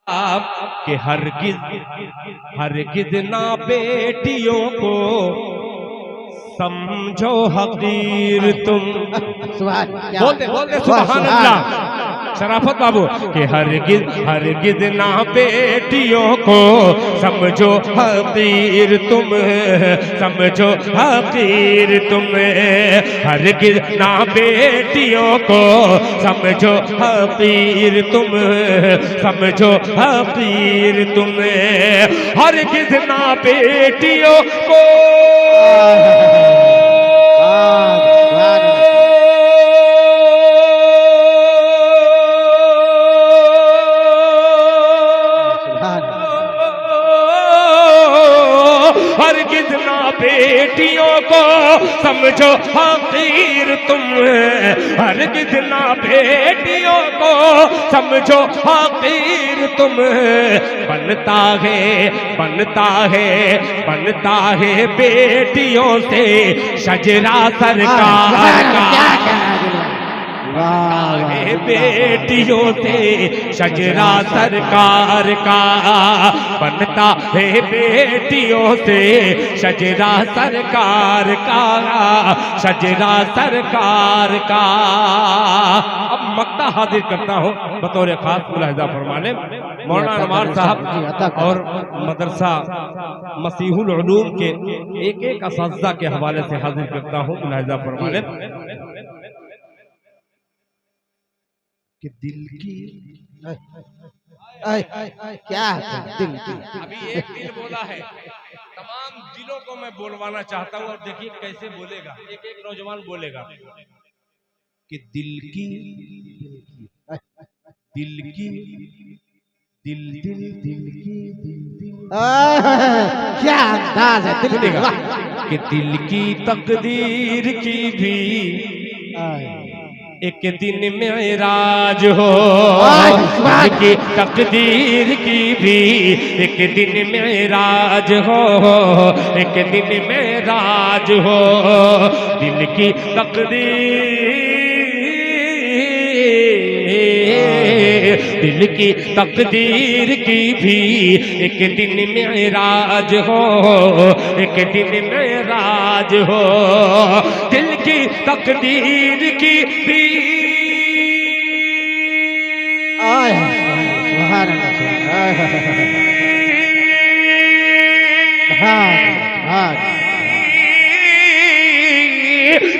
कि हरगिज ना बेटियों को समझो हकीर तुम। बोलते बोलते सुभान अल्लाह। शराफत बाबू कि हरगिज ना बेटियों को समझो हकीर तुम, समझो हकीर तुम। हरगिज ना बेटियों को समझो हकीर तुम, समझो हकीर तुम। हरगिज ना बेटियों को हरगिज ना बेटियों को समझो हकीर तुम। हरगिज ना बेटियों को समझो हकीर तुम। बनता है बनता है बनता है बेटियों से शजरा सरकार का। बेटियों से शजरा सरकार का। बनता है बेटियों से शजरा सरकार का, शजरा सरकार का। अब मक्ता हाजिर करता हूँ बतौर खास मुलाहिजा फरमाने मौलाना अनवार साहब और मदरसा मसीहुल उलूम के एक एक असातिज़ा के हवाले से हाजिर करता हूँ मुलाहिजा फरमाने कि दिल की क्या दिल की। अभी एक दिल बोला है, तमाम दिलों को मैं बोलवाना चाहता हूँ और देखिए कैसे बोलेगा, एक एक नौजवान बोलेगा कि दिल की दिल की दिल दिल दिल की दिल क्या अंदाज है दिल सुनेगा कि दिल की तकदीर की भी एक दिन मेराज हो। दिल की तकदीर की भी एक दिन मेराज हो, एक दिन मेराज हो। दिल की तकदीर दिल की तकदीर की भी एक दिन मेराज हो, एक दिन मेराज हो। दिल की तकदीर की भी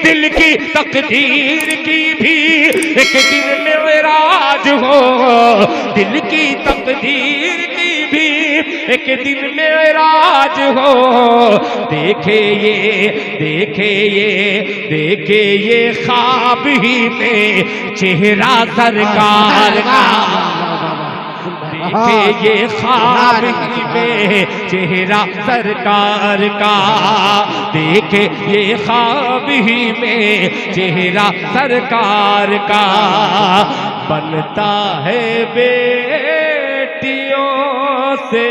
दिल की तकदीर की भी एक दिन मेराज हो। दिल की तकदीर की भी एक दिन मेराज हो। देखे ये देखे ये देखे ये ख्वाब ही में चेहरा सरकार का। देखे ये ख्वाब ही में चेहरा सरकार का। देखे ये ख्वाब ही में चेहरा सरकार का। बनता है बेटियों से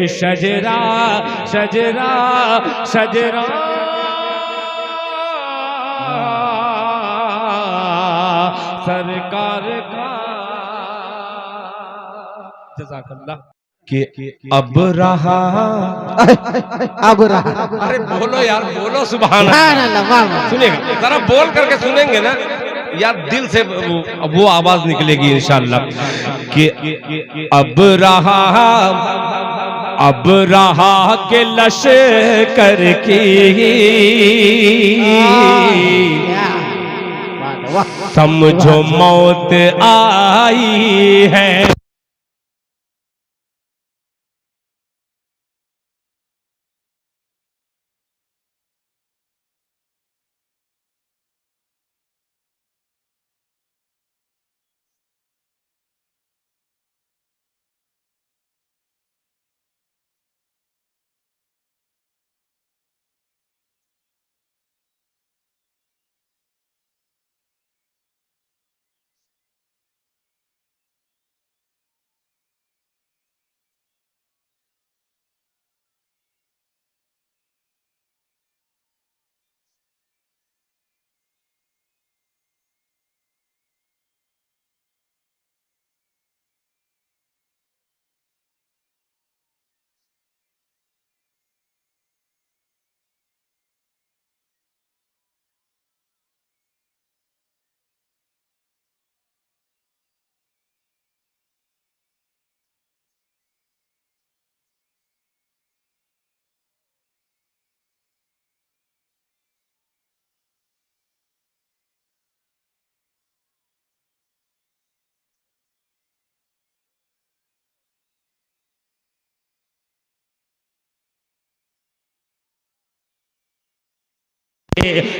शजरा शजरा शजरा सरकार का। जज़ाकल्लाह। कि अब रहा अब रहा। अरे बोलो यार, बोलो सुभान अल्लाह। सुनेगा जरा बोल करके सुनेंगे ना यार, दिल से वो आवाज निकलेगी इंशाअल्लाह। कि अब रहा के लश्कर की समझो मौत आई है।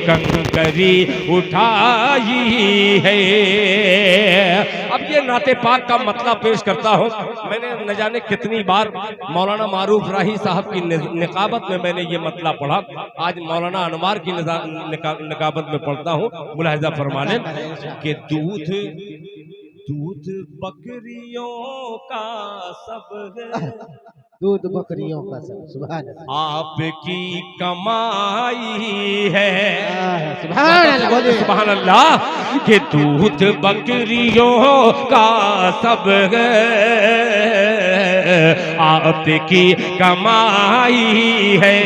कंकरी उठाई है। अब ये नाते पाक का मतलब पेश करता हूँ। मैंने न जाने कितनी बार मौलाना मारूफ राही साहब की निकाबत में मैंने ये मतलब पढ़ा। आज मौलाना अनवार की निकाबत में पढ़ता हूँ। मुलाहिजा फरमाने कि दूध दूध बकरियों का सब है, दूध बकरियों का सब। सुभान अल्लाह, आपकी कमाई है। सुभान अल्लाह, बोलिए सुभान अल्लाह कि दूध बकरियों का सब है, आपकी कमाई है,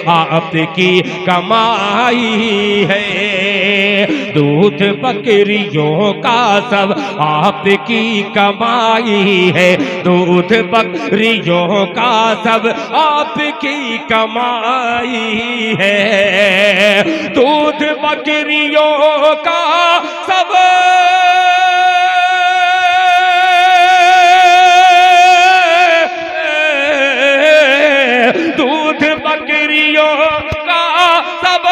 आपकी कमाई है। दूध बकरियों का सब आपकी कमाई है, दूध बकरियों का सब आपकी कमाई है। दूध बकरियों का सब दूध बकरियों का सब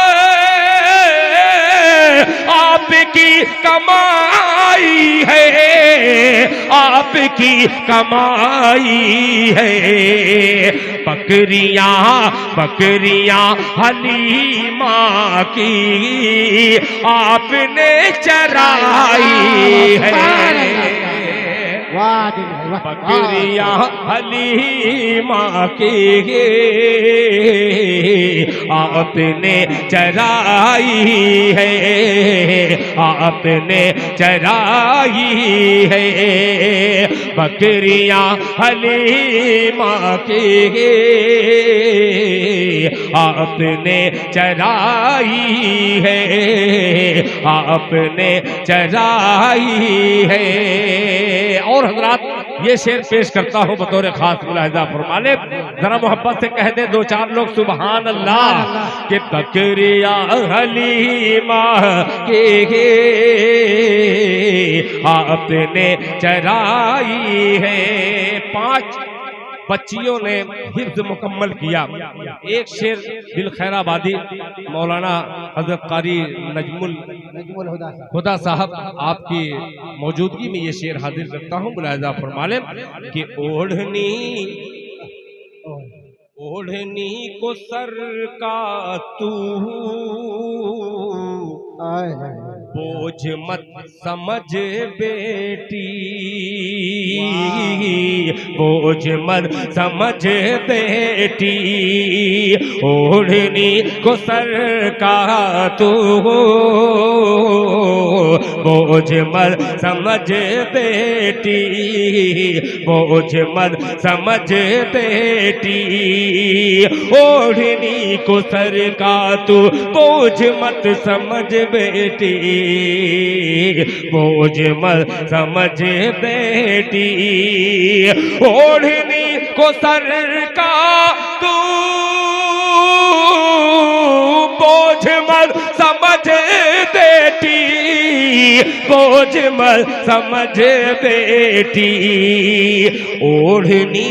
आपकी कमाई है, आपकी कमाई है। बकरियां बकरियां हलीमा की आपने चराई है। बकरियां हलीमा की आपने चराई है, आपने चराई है। बकरियां हलीमा की आपने चराई है, आपने चराई है। और हजरात ये शेर पेश करता हूँ बतौर खास, मुलाहिजा फरमाने। जरा मोहब्बत से कह दे दो चार लोग सुभान अल्लाह कि बकरिया हलीमा के आपने चराई है। 5 बच्चियों ने हिफ्ज मुकम्मल किया। एक शेर दिल खैराबादी मौलाना हजरत कारी नजमुल खुदा साहब आपकी मौजूदगी में ये शेर हाजिर करता हूँ। मुलाहिजा फरमाले कि ओढ़नी ओढ़नी को सर का तू बोझ मत समझ बेटी, बोझ मत समझ बेटी। ओढ़नी को सर का तू बोझ मत समझ बेटी, बोझ मत समझ बेटी। ओढ़नी को सर का तू बोझ मत समझ बेटी, बोझ मत समझ बेटी। ओढ़नी को सर का तू बोझ मत समझ बेटी, बोझ मत समझ बेटी। ओढ़नी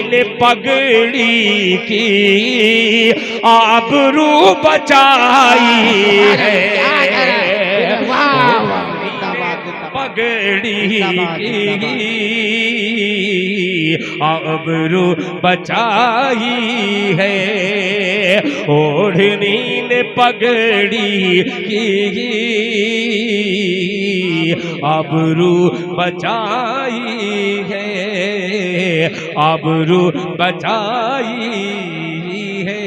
ने पगड़ी की आबरू बचाई है, पगड़ी की आबरू बचाई है। ओढ़नी ने पगड़ी की आबरू बचाई है, आबरू बचाई है।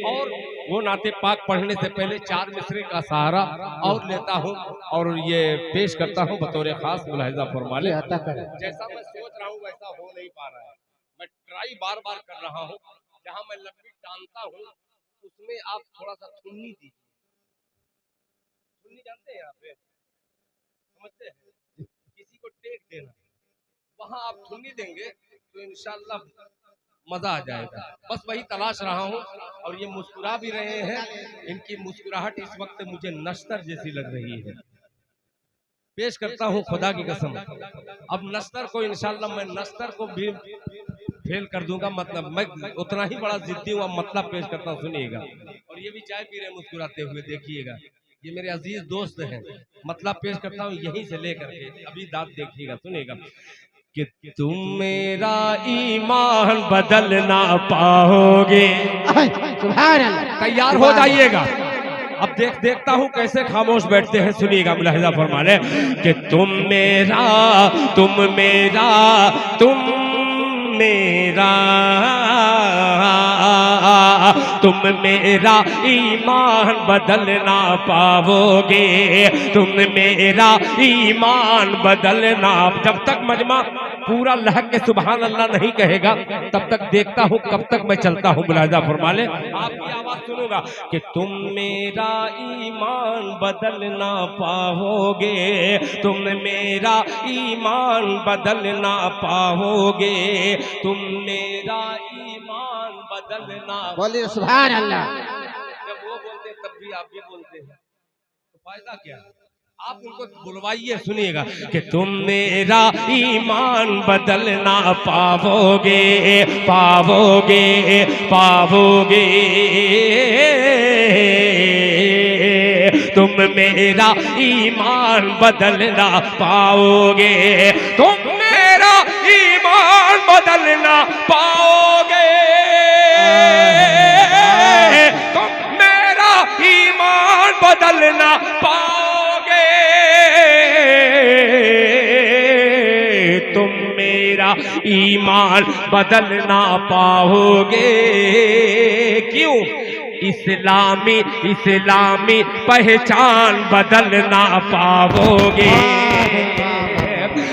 और वो नाते पाक पढ़ने से पहले 4 मिसरे का सहारा और लेता हूँ और ये पेश करता हूँ बतौर खास। मुलाहिजा फरमाले जैसा मैं सोच रहा हूँ वैसा हो नहीं पा रहा है। मैं ट्राई बार बार कर रहा हूँ। जहाँ मैं लकड़ी टानता हूँ उसमें आप थोड़ा सा थुन्नी दीजिए। थुन्नी जानते हैं यहाँ पे, समझते हैं? किसी को टेक देना, वहां आप थुन्नी देंगे तो इंशाल्लाह मजा आ जाएगा। बस वही तलाश रहा हूँ। और ये मुस्कुरा भी रहे हैं, इनकी मुस्कुराहट इस वक्त मुझे नश्तर जैसी लग रही है। पेश करता हूँ खुदा की कसम। अब नश्तर को इंशाल्लाह मैं नश्तर को भी फेल कर दूंगा, मतलब मैं उतना ही बड़ा जिद्दी हूँ। मतलब पेश करता हूँ, सुनिएगा। और ये भी चाय पी रहे हैं मुस्कुराते हुए, देखिएगा। ये मेरे अजीज दोस्त हैं। मतलब पेश करता हूँ यहीं से लेकर के, अभी दांत देखिएगा, सुनिएगा। कि तुम मेरा ईमान बदल ना पाओगे। सुभान अल्लाह। तैयार हो जाइएगा। अब देखता हूँ कैसे खामोश बैठते हैं, सुनिएगा। मुलाहिजा फरमा ले कि तुम मेरा ईमान बदल ना पाओगे। तुम मेरा ईमान बदल ना, जब तक मजमा पूरा लहक के सुभान अल्लाह नहीं कहेगा तब तक देखता हूँ कब तक मैं चलता हूँ। मुलाहिजा फरमा ले, आपकी आवाज सुनूंगा कि तुम मेरा ईमान बदल ना पाओगे। तुम मेरा ईमान बदल ना पाओगे। तुम मेरा ईमान बदल ना। बोलिए सुभान अल्लाह। जब वो बोलते हैं तब भी आप भी बोलते हैं, तो फायदा क्या? आप उनको बुलवाइए, suनिएगा कि तुम मेरा ईमान बदल ना पाओगे, पाओगे, पाओगे। तुम मेरा ईमान बदल ना पाओगे। तुम मेरा ईमान बदल ना पाओगे। तुम मेरा ईमान बदल ना पाओगे। तुम मेरा ईमान बदल ना पाओगे। क्यों? इस्लामी पहचान बदल ना पाओगे।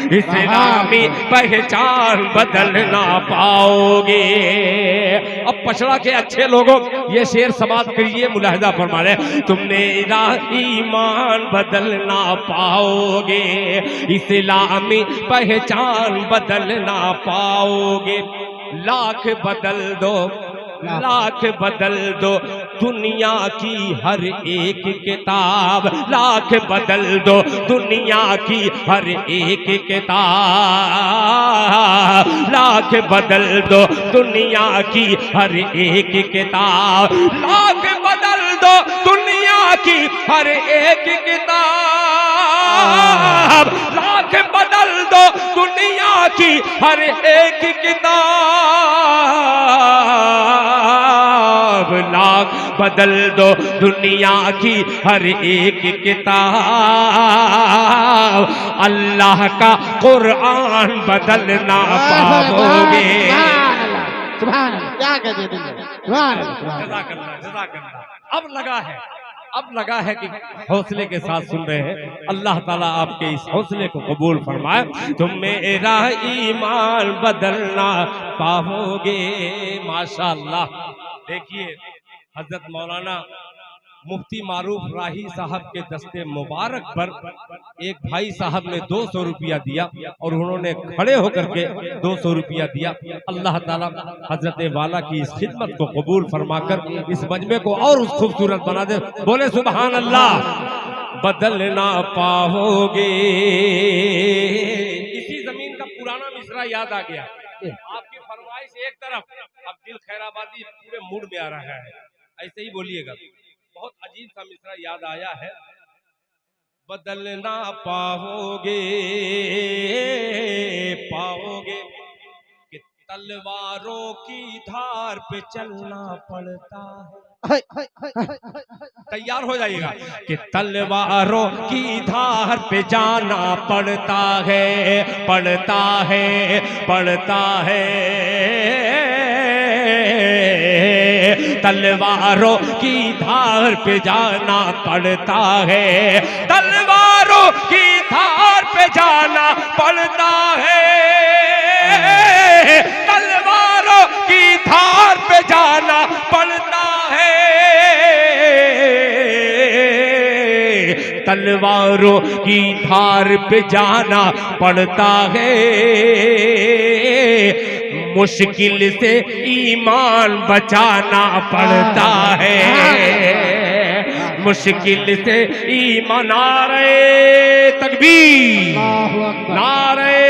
इस्लामी पहचान बदल ना पाओगे। अब पछड़ा के अच्छे लोगों ये शेर समाप्त करिए, मुलाहिजा फरमा ले। तुम मेरा ईमान बदल ना पाओगे। इस्लामी पहचान बदल ना पाओगे। लाख बदल दो, लाख बदल दो दुनिया की हर एक किताब। लाख बदल दो दुनिया की हर एक किताब। लाख बदल दो दुनिया की हर एक किताब। लाख बदल दो दुनिया की हर एक किताब। लाख बदल दो दुनिया की हर एक किताब। लाख बदल दो दुनिया की हर एक किताब। अल्लाह का कुरान बदल ना पाओगे। सुभान अल्लाह। क्या कहते दिल में? सुभान अल्लाह। जज़ाकल्लाह। अब लगा है कि हौसले के साथ सुन रहे हैं। अल्लाह ताला आपके इस हौसले को कबूल फरमाए। तुम मेरा ईमान बदलना पाओगे। माशाअल्लाह। देखिए हजरत मौलाना मुफ्ती मारूफ राही साहब के दस्ते मुबारक पर एक भाई साहब ने 200 रुपया दिया और उन्होंने खड़े होकर के 200 रुपया दिया। अल्लाह ताला हजरत वाला की इस खिदमत को कबूल फरमाकर इस मजमे को और खूबसूरत बना दे। बोले सुभान अल्लाह। बदल ना पाओगे। इसी जमीन का पुराना मिसरा याद आ गया। आपकी फरमाइश एक तरफ, अब दिल खैराबादी पूरे मूड में आ रहा है, ऐसे ही बोलिएगा। बहुत अजीब सा मिसरा याद आया है। बदल ना पाओगे, पाओगे कि तलवारों की धार पे चलना पड़ता है। तैयार हो जाइएगा कि तलवारों की धार पे जाना पड़ता है, पड़ता है, पड़ता है। तलवारों की धार पे जाना पड़ता है। तलवारों की धार पे जाना पड़ता है। तलवारों की धार पे जाना पड़ता है। तलवारों की धार पे जाना पड़ता है। मुश्किल से ईमान बचाना पड़ता है। मुश्किल से ईमान। नारे तकबीर, नारे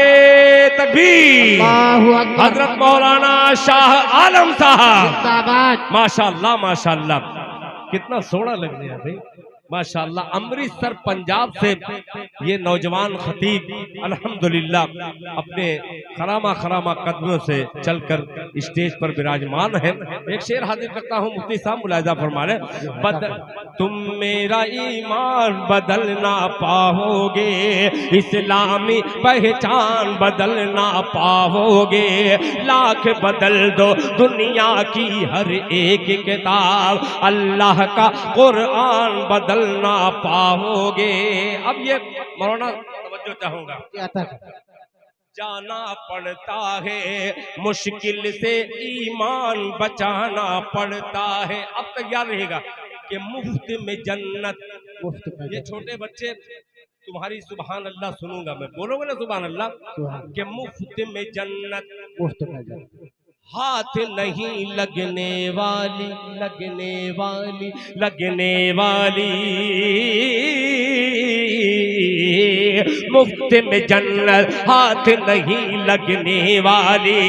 भी अल्लाहु अकबर। हजरत मौलाना शाह आलम साहब, जिंदाबाद। माशाल्लाह माशाल्लाह, कितना सोना लग रहा है भाई, माशाल्लाह। अमृतसर पंजाब से ये नौजवान खतीब अल्हम्दुलिल्लाह अपने खरामा खरामा कदमों से चलकर स्टेज पर विराजमान है। एक शेर हाजिर करता हूँ, मुफ्ती साहब मुलाहिजा फरमा रहे, तुम मेरा ईमान बदल ना पाओगे, इस्लामी पहचान बदल ना पाओगे, लाख बदल दो दुनिया की हर एक किताब, अल्लाह का कुरान बदल ना पाओगे। अब ये मौलाना तवज्जो चाहूंगा, क्या था? जाना पड़ता है मुश्किल से, ईमान बचाना पड़ता है। अब तैयार रहेगा कि मुफ्त में जन्नत। मुफ्त में ये छोटे बच्चे तुम्हारी सुभान अल्लाह सुनूंगा मैं, बोलोगे ना सुभान अल्लाह, सुभान। कि मुफ्त में जन्नत, मुफ्त में जन्नत। हाथ नहीं लगने वाली, लगने वाली, लगने वाली, मुफ्त में जन्नत हाथ नहीं लगने वाली,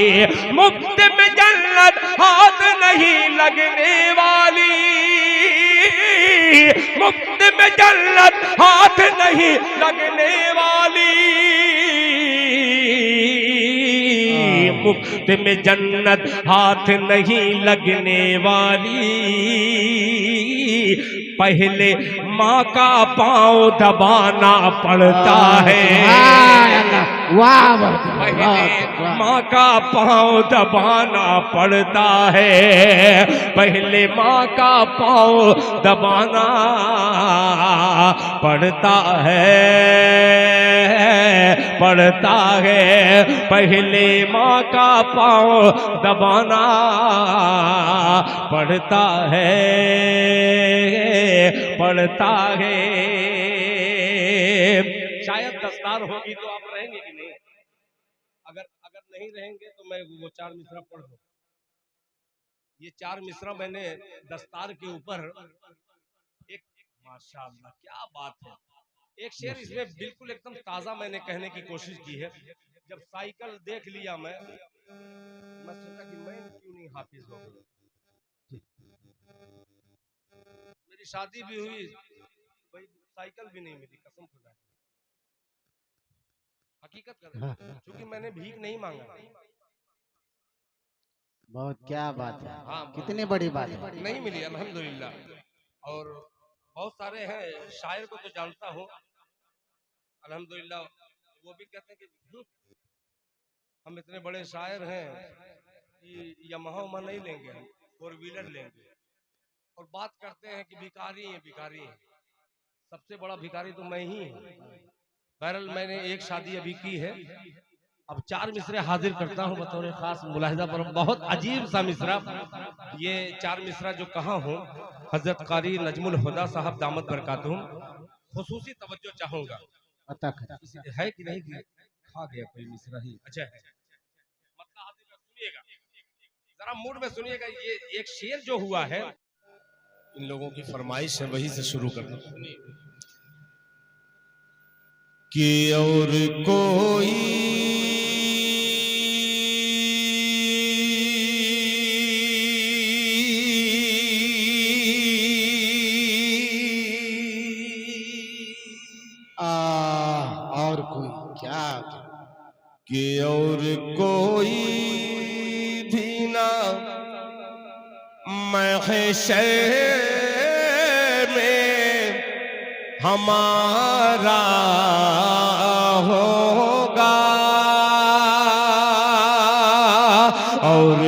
मुफ्त में जन्नत हाथ नहीं लगने वाली, मुफ्त में जन्नत हाथ नहीं लगने वाली, मुफ्त में जन्नत हाथ नहीं लगने वाली, पहले माँ का पाँव दबाना पड़ता है, वाह वाह, पहले माँ का पाँव दबाना पड़ता है, पहले माँ का पाँव दबाना पड़ता है, पड़ता है, पहले माँ का पाँव दबाना पड़ता है, पड़ता है। शायद दस्तार होगी तो आप रहेंगे कि नहीं? अगर अगर नहीं रहेंगे तो मैं वो 4 मिसरा पढ़ दूं। ये 4 मिसरा मैंने दस्तार के ऊपर एक, माशाअल्लाह क्या बात है, एक शेर इसमें बिल्कुल एकदम ताजा मैंने कहने की कोशिश की है। जब साइकिल देख लिया मैं सोचा कि मैं क्यों नहीं हाफिज हो गया। मेरी शादी भी हुई, भाई साइकिल भी नहीं मिली, कसम खुदा की, हकीकत कर रहा हूं, क्योंकि मैंने भीख नहीं मांगा। बहुत क्या बात है, हाँ, कितनी बड़ी बात है। नहीं मिली अल्हम्दुलिल्लाह। और बहुत सारे हैं, शायर को तो जानता हूँ अल्हम्दुलिल्लाह, वो भी कहते हैं कि हम इतने बड़े शायर हैं कि यमहा उमा नहीं लेंगे, हम 4 व्हीलर लेंगे। और बात करते हैं कि भिखारी हैं, भिखारी हैं। सबसे बड़ा भिखारी तो मैं ही हूँ। बहरहाल मैंने एक शादी अभी की है, अब 4 मिसरे हाजिर करता हूँ बतौर खास मुलाहिजा पर। बहुत अजीब सा मिसरा, ये 4 मिसरा जो कहा हूँ, हजरत कारी नजमुल हुदा साहब दामत बरकातुहुम, खुसूसी तवज्जो चाहूंगा। है कि नहीं कि खा गया कोई मिसरा ही? अच्छा है, मतलब हाजिर सुनिएगा, जरा मूड में सुनिएगा। ये एक शेर जो हुआ है, इन लोगों की फरमाइश है, वही से शुरू करना कि और कोई और कोई क्या? कि और कोई भी ना महशर में हमारा होगा, और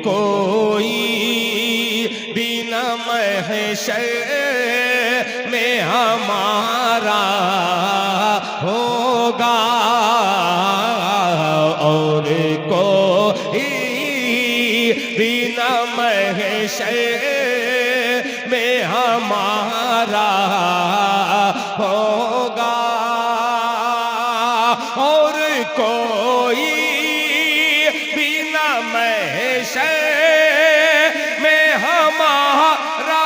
कोई बिना महशर में हमारा होगा, और कोई बिना महशर में हमारा होगा, और कोई बिना महशर में हमारा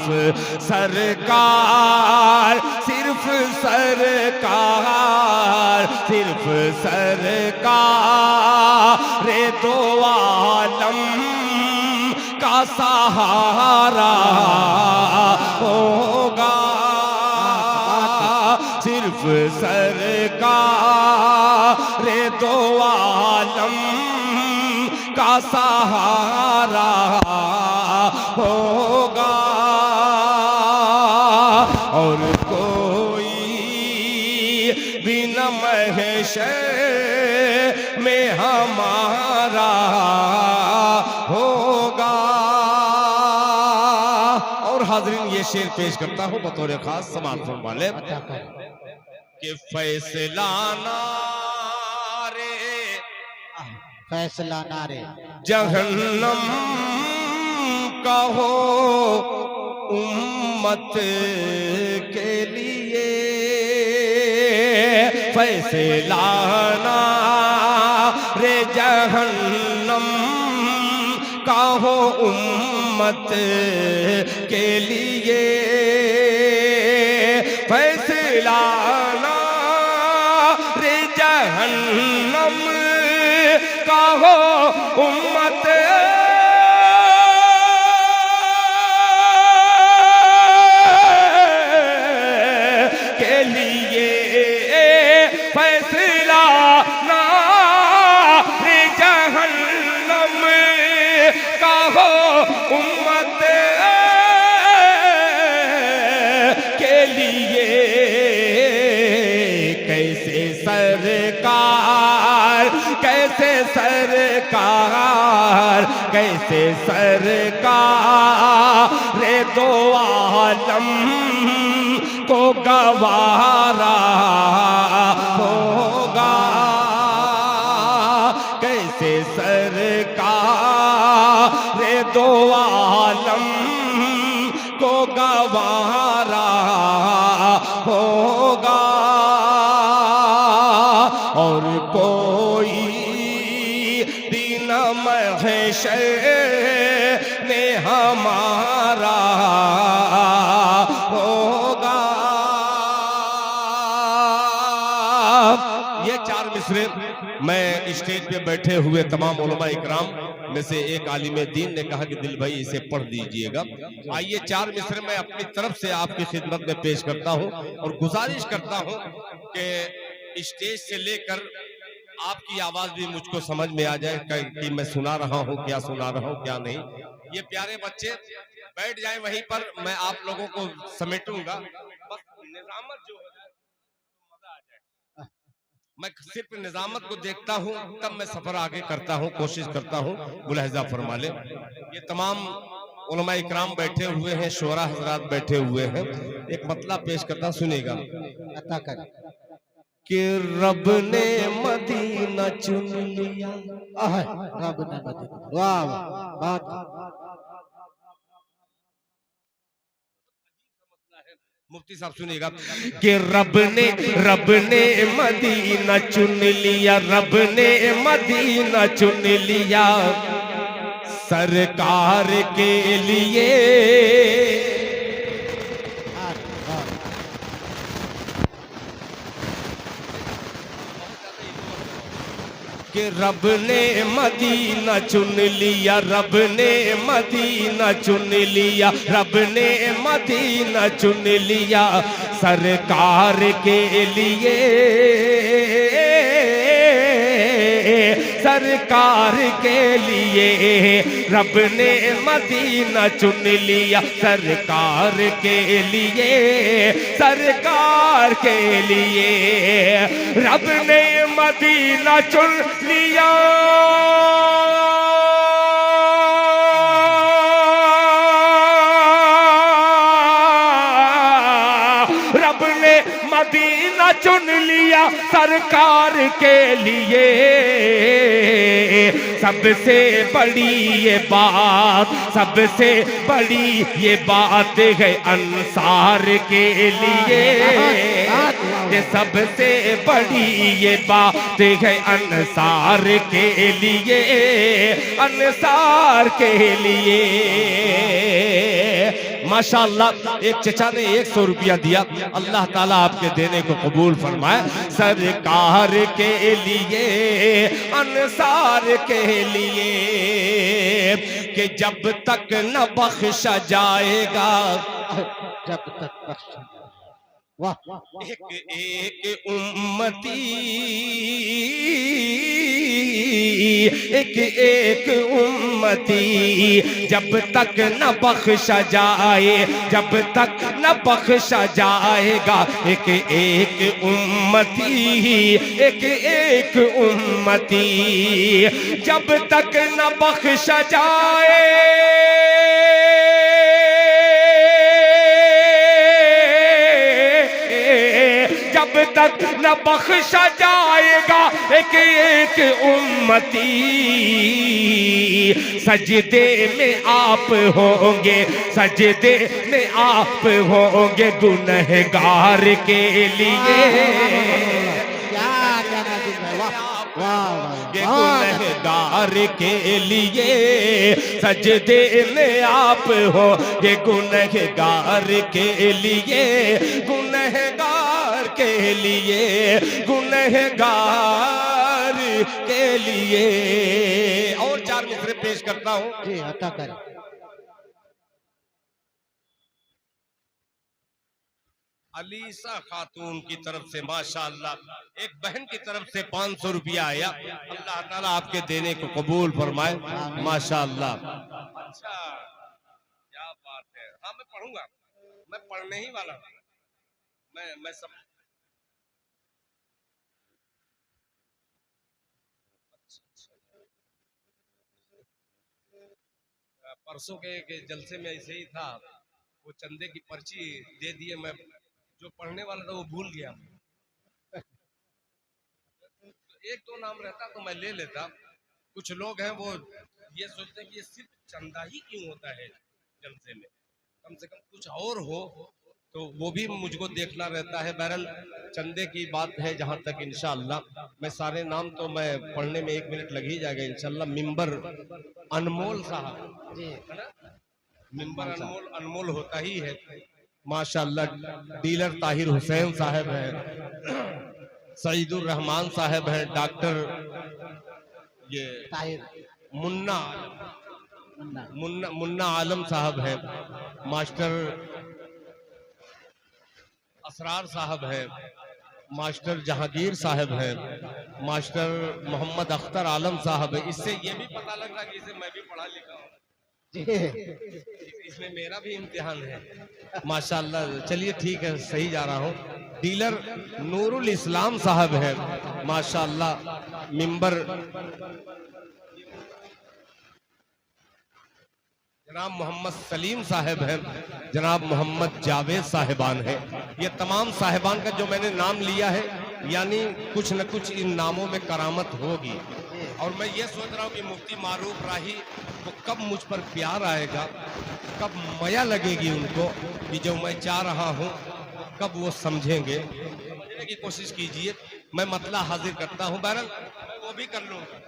सिर्फ सरकार, सिर्फ सरकार, सिर्फ सरकार रे दो आलम का सहारा होगा। सिर्फ सरकार रे दो आलम का सहारा होगा। और कोई बिना महशर में हमारा होगा। और हाज़रीन ये शेर पेश करता हूँ बतौर खास समाअत फरमा ले कि फैसला नारे, फैसला नारे जहन्नम का हो उम्मत के लिए। फैसला नारे जहन्नम का हो उम्मत के लिए। फैसला नारे जहन्नम का हो उम्मत के लिए। फैसला नारे जहन्नम का हो उम्मत के लिए। कैसे सरकार, कैसे सरकार, कैसे सरकार रे दो आलम को गवारा होगा। कैसे सरकार रे दो आलम को गवारा होगा। और कोई दिन महशर में हमारा होगा। ये चार मिसरे मैं स्टेज पे बैठे हुए तमाम उलमा इकराम में से एक आलिम दीन ने कहा कि दिल भाई इसे पढ़ दीजिएगा। आइए चार मिसरे मैं अपनी तरफ से आपकी खिदमत में पेश करता हूं और गुजारिश करता हूं कि स्टेज से लेकर आपकी आवाज भी मुझको समझ में आ जाए कि मैं सुना रहा हूं, क्या सुना रहा हूं, क्या नहीं। ये प्यारे बच्चे बैठ जाएं वहीं पर, मैं आप लोगों को समेटूंगा। बस निजामत जो हो जाए मजा आ जाए। मैं सिर्फ निजामत को देखता हूं तब मैं सफर आगे करता हूं, कोशिश करता हूं। मुलाहिजा फरमा ले, ये तमाम उलमा इकराम बैठे हुए हैं, शोरा हजरात बैठे हुए हैं। एक मतलब पेश करता, सुनेगा कि रब ने मदीना चुन लिया। रब ने मदीना, वाह वाह। मुफ्ती साहब सुनिएगा कि रब ने मदीना चुन लिया, रब ने मदीना चुन लिया सरकार के लिए। कि रब ने मदीना चुन लिया, रब ने मदीना चुन लिया, रब ने मदीना चुन लिया सरकार के लिए। सरकार के लिए रब ने मदीना चुन लिया, सरकार के लिए, सरकार के लिए रब ने मदीना चुन लिया। रब ने मदीना चुन लिया सरकार के लिए। सबसे बड़ी ये बात, सबसे बड़ी ये बात है अंसार के लिए। ये सबसे बड़ी ये बात है अंसार के लिए, अंसार के लिए। माशाअल्लाह एक चचा ने 100 रुपया दिया, अल्लाह ताला आपके देने को कबूल फरमाए। सरकार के लिए, अंसार के लिए, कि जब तक न बख्शा जाएगा, जब तक बख्शा, वाह एक एक उम्मती, एक एक उम्मती, जब तक न बख्शा जाए, जब तक न बख्शा जाएगा, एक एक उम्मती, एक एक उम्मती, जब तक न बख्शा जाए, जब तक न बख्शा जाएगा, एक एक उम्मती, सजदे में आप होंगे, सजदे में आप होंगे गुनहगार के लिए, क्या कहना दिल में, वाह वाह ये गुनहगार के लिए, सजदे में आप हो, ये गुनहगार के लिए, गुनहगार के लिए, गुनहगार के लिए। और 4 मिसरे पेश करता हूँ। जी अता करें। अलीसा खातून की तरफ से माशाअल्लाह, एक बहन की तरफ से 500 रुपया आया, अल्लाह ताला आपके देने को कबूल फरमाए, माशाअल्लाह। अच्छा, क्या बात है। हाँ मैं पढ़ूंगा, मैं पढ़ने ही वाला हूँ, मैं सब परसों के जलसे में ऐसे ही था, वो चंदे की पर्ची दे दिए, मैं जो पढ़ने वाला था वो भूल गया। एक दो नाम रहता तो मैं ले लेता। कुछ लोग हैं वो ये सोचते हैं कि ये सिर्फ चंदा ही क्यों होता है जलसे में, कम से कम कुछ और हो, तो वो भी मुझको देखना रहता है। बहरहाल चंदे की बात है जहाँ तक, इंशाअल्लाह मैं सारे नाम तो मैं पढ़ने में 1 मिनट लग ही जाएगा इंशाअल्लाह। मिंबर अनमोल साहब, है ना, मिंबर अनमोल अनमोल होता ही है माशाअल्लाह। डीलर ताहिर हुसैन साहब हैं, सईदुर रहमान साहब हैं, डॉक्टर ये मुन्ना मुन्ना मुन्ना आलम साहब हैं, मास्टर असरार साहब हैं, मास्टर जहांगीर साहब हैं, मास्टर मोहम्मद अख्तर आलम साहब है। इससे ये भी पता लग रहा है कि इसे मैं भी पढ़ा लिखा हूँ, इसमें मेरा भी इम्तिहान है माशाअल्लाह। चलिए ठीक है, सही जा रहा हूँ। डीलर नूरुल इस्लाम साहब है माशाअल्लाह। मिंबर जनाब मोहम्मद सलीम साहब हैं, जनाब मोहम्मद जावेद साहिबान है। ये तमाम साहिबान का जो मैंने नाम लिया है, यानी कुछ न कुछ इन नामों में करामत होगी। और मैं ये सोच रहा हूँ कि मुफ्ती मारूफ राही को कब मुझ पर प्यार आएगा, कब मया लगेगी उनको कि जो मैं चाह रहा हूँ, कब वो समझेंगे। समझने की कोशिश कीजिए, मैं मतला हाजिर करता हूँ। बहरहाल मैं वो भी कर लूँगा।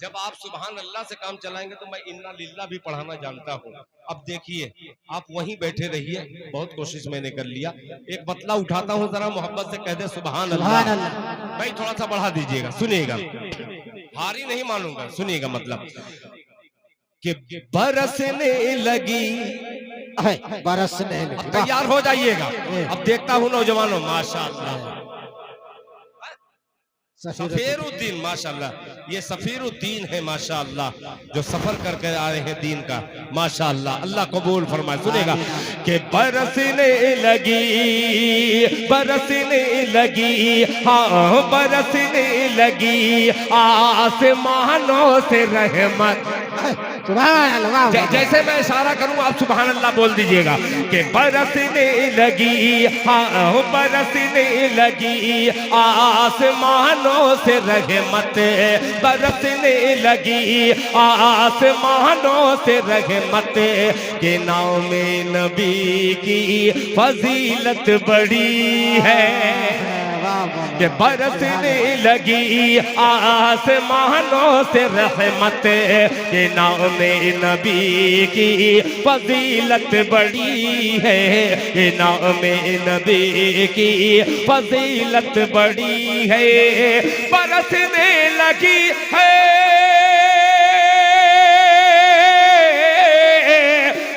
जब आप सुभान अल्लाह से काम चलाएंगे तो मैं इन्ना लिल्ला भी पढ़ाना जानता हूँ। अब देखिए, आप वहीं बैठे रहिए, बहुत कोशिश मैंने कर लिया। एक मतला उठाता हूँ, जरा मोहब्बत से कह दे सुभान अल्लाह। भाई थोड़ा सा बढ़ा दीजिएगा, सुनिएगा, हारी नहीं मानूंगा, सुनिएगा। मतलब कि बरसने लगी, बरसने लगी, तैयार हो जाइएगा। अब देखता हूँ नौजवानों, माशाअल्लाह, सफीरुद्दीन माशाअल्लाह, ये सफीरुद्दीन है माशाअल्लाह, जो सफर करके आ रहे हैं दीन का माशाअल्लाह। अल्लाह कबूल फरमाए। सुनेगा कि बरसने लगी, बरसने लगी, हाँ बरसने लगी आसमानों से रहमत। जैसे मैं इशारा करूं आप सुभान अल्लाह बोल दीजिएगा कि बरसने लगी, हाँ बरसने लगी आसमानों से रहमत, बरसने लगी आसमानों से रहमत, के नाम नबी की फजीलत बड़ी है। वाह वाह कि बरसने लगी आसमानों से रहमत के नाम नबी की फजीलत बड़ी है, ये नाम नबी की फजीलत बड़ी है। बरसने लगी है,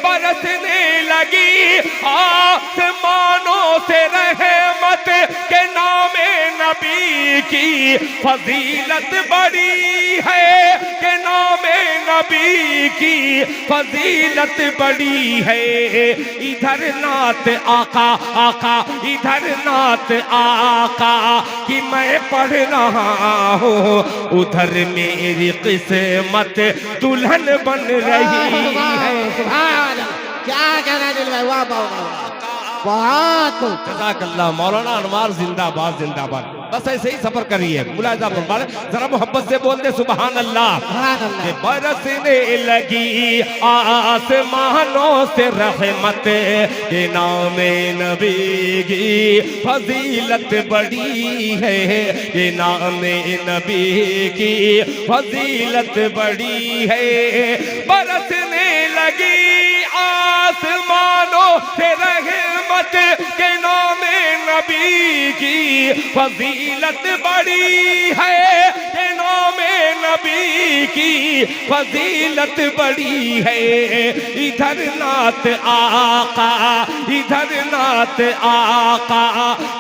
बरसने लगी आसमानों से रहमत के नाम नबी की फजीलत बड़ी है, के नाम नबी की फजीलत बड़ी है। इधर नात आका आका, इधर नात आका कि मैं पढ़ रहा हूँ, उधर मेरी किस्मत दुल्हन बन रही है। क्या कहना दिल भाई, वाह वाह वाह, बहुत खूब। जज़ाकल्लाह। मौलाना अनवार जिंदाबाद जिंदाबाद। बस ऐसे ही सफर करिए, मुलाजा फरमा ले, जरा मोहब्बत से बोल दे सुभान अल्लाह। कि बरसने लगी आसमानों से रहमत के नाम नबी की फजीलत बड़ी है, ये नाम नबी की फजीलत बड़ी है। बरसने लगी आसमानों से रहमत के नाम नबी की फजीलत बड़ी है, के नाम नबी की फजीलत बड़ी है। इधर नात आका, इधर नात आका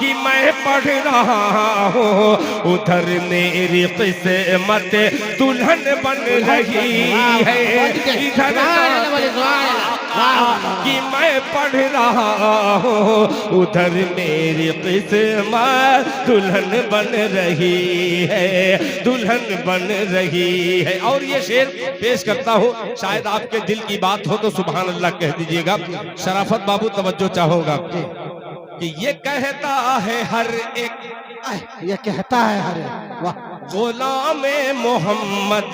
कि मैं पढ़ रहा हूँ, उधर मेरी किस्मत दुल्हन बन रही है। इधर कि मैं पढ़ रहा हूँ, उधर मेरी किस्मत दुल्हन बन रही है, दुल्हन बन रही है। और ये शेर पेश करता हूँ, शायद आपके दिल की बात हो तो सुभान अल्लाह कह दीजिएगा। शराफत बाबू तवज्जो चाहूंगा कि ये कहता है हर एक, ये कहता है हर एक, वाह, गुलाम मोहम्मद,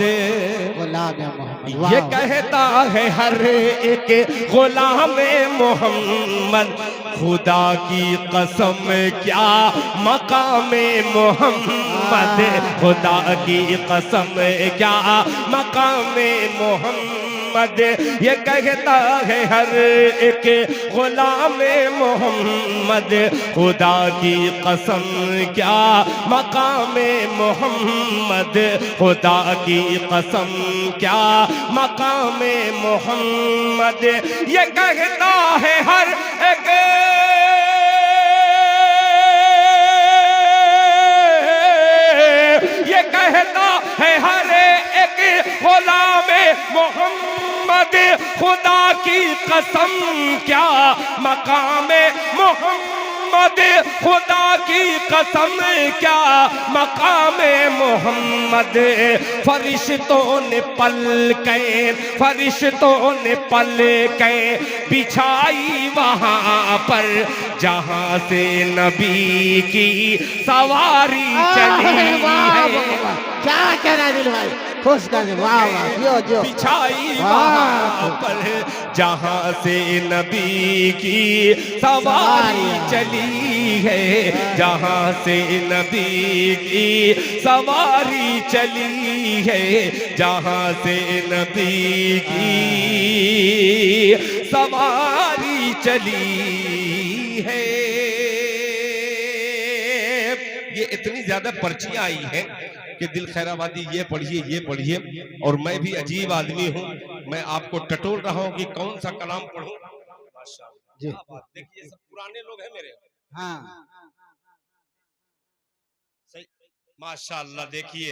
गुलाम मोहम्मद, ये कहता है हर एक गुलाम मोहम्मद, खुदा की कसम क्या मकाम मोहम्मद, खुदा की कसम क्या मकाम मोहम्मद। ये कहता है हर एक गुलाम मोहम्मद, खुदा की कसम क्या मकाम मोहम्मद, खुदा की कसम क्या मकाम मोहम्मद। ये कहता है हर एक, ये कहता है हर एक गुलाम मोहम्मद, खुदा की कसम क्या मकाम मोहम्मद, खुदा की कसम क्या मकाम मोहम्मद। फरिश्तों ने पलकें, फरिश्तों ने पलकें बिछाई वहाँ पर, जहाँ से नबी की सवारी चली है। क्या कहना दिल भाई, खुश कर दे, वाह वाह, जो जो बिछाई वहाँ पर, जहाँ से नबी की सवारी चली है, जहाँ से नबी की सवारी चली है, जहाँ से नबी की सवारी चली है। ये इतनी ज्यादा पर्चियां आई हैं कि दिल खैराबादी ये पढ़िए ये पढ़िए, और मैं भी अजीब आदमी हूँ, मैं आपको टटोल रहा हूँ कि कौन सा कलाम पढ़ूं। जी, देखिए सब पुराने लोग हैं मेरे, हाँ, सही, माशाअल्लाह। देखिए